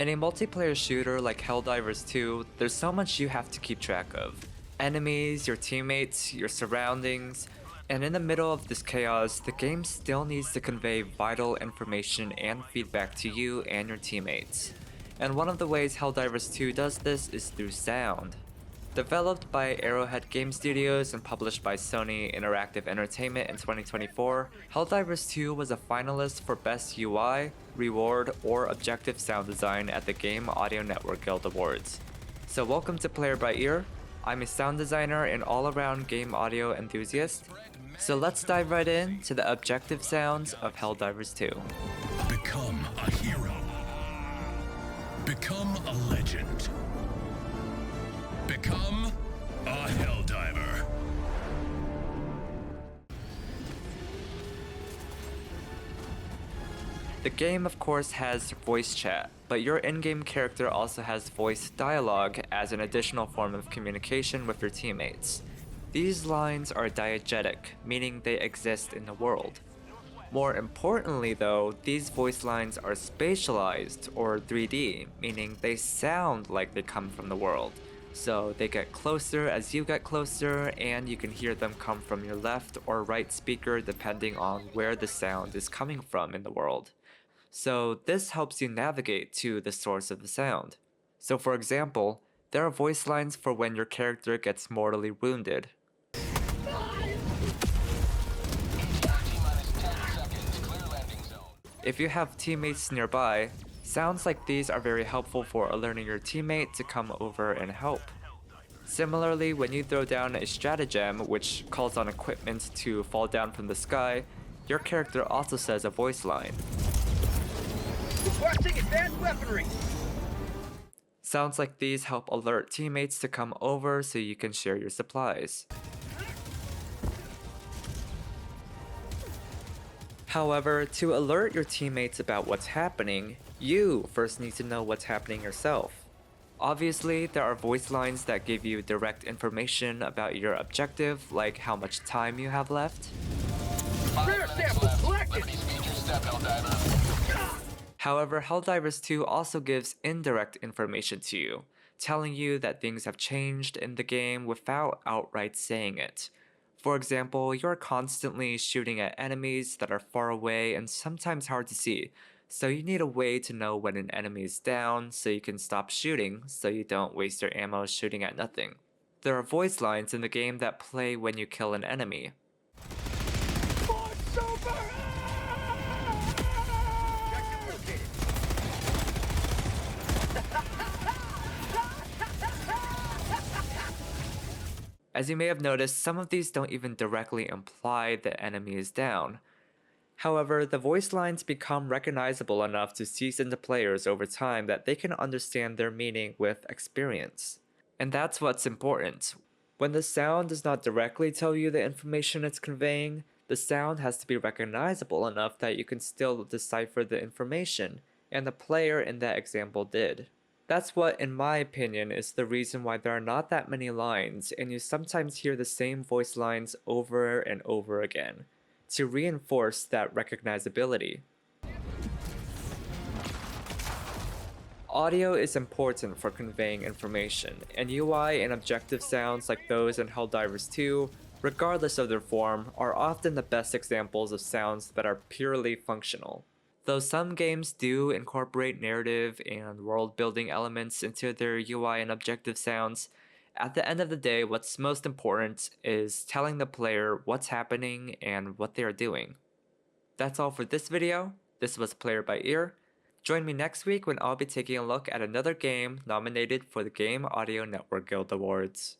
In a multiplayer shooter like Helldivers 2, there's so much you have to keep track of. Enemies, your teammates, your surroundings, and in the middle of this chaos, the game still needs to convey vital information and feedback to you and your teammates. And one of the ways Helldivers 2 does this is through sound. Developed by Arrowhead Game Studios and published by Sony Interactive Entertainment in 2024, Helldivers 2 was a finalist for Best UI, Reward, or Objective Sound Design at the Game Audio Network Guild Awards. So welcome to Player by Ear. I'm a sound designer and all-around game audio enthusiast. So let's dive right in to the objective sounds of Helldivers 2. Become a hero. Become a legend. Become a Helldiver. The game of course has voice chat, but your in-game character also has voice dialogue as an additional form of communication with your teammates. These lines are diegetic, meaning they exist in the world. More importantly though, these voice lines are spatialized or 3D, meaning they sound like they come from the world. So they get closer as you get closer, and you can hear them come from your left or right speaker depending on where the sound is coming from in the world. So this helps you navigate to the source of the sound. So for example, there are voice lines for when your character gets mortally wounded. If you have teammates nearby, sounds like these are very helpful for alerting your teammate to come over and help. Similarly, when you throw down a stratagem, which calls on equipment to fall down from the sky, your character also says a voice line. Requesting advanced weaponry! Sounds like these help alert teammates to come over so you can share your supplies. However, to alert your teammates about what's happening, you first need to know what's happening yourself. Obviously, there are voice lines that give you direct information about your objective, like how much time you have left. Rare sample collected! However, Helldivers 2 also gives indirect information to you, telling you that things have changed in the game without outright saying it. For example, you're constantly shooting at enemies that are far away and sometimes hard to see, so you need a way to know when an enemy is down so you can stop shooting so you don't waste your ammo shooting at nothing. There are voice lines in the game that play when you kill an enemy. As you may have noticed, some of these don't even directly imply the enemy is down. However, the voice lines become recognizable enough to seasoned players over time that they can understand their meaning with experience. And that's what's important. When the sound does not directly tell you the information it's conveying, the sound has to be recognizable enough that you can still decipher the information, and the player in that example did. That's what, in my opinion, is the reason why there are not that many lines, and you sometimes hear the same voice lines over and over again, to reinforce that recognizability. Audio is important for conveying information, and UI and objective sounds like those in Helldivers 2, regardless of their form, are often the best examples of sounds that are purely functional. Though some games do incorporate narrative and world-building elements into their UI and objective sounds, at the end of the day, what's most important is telling the player what's happening and what they are doing. That's all for this video. This was Player by Ear. Join me next week when I'll be taking a look at another game nominated for the Game Audio Network Guild Awards.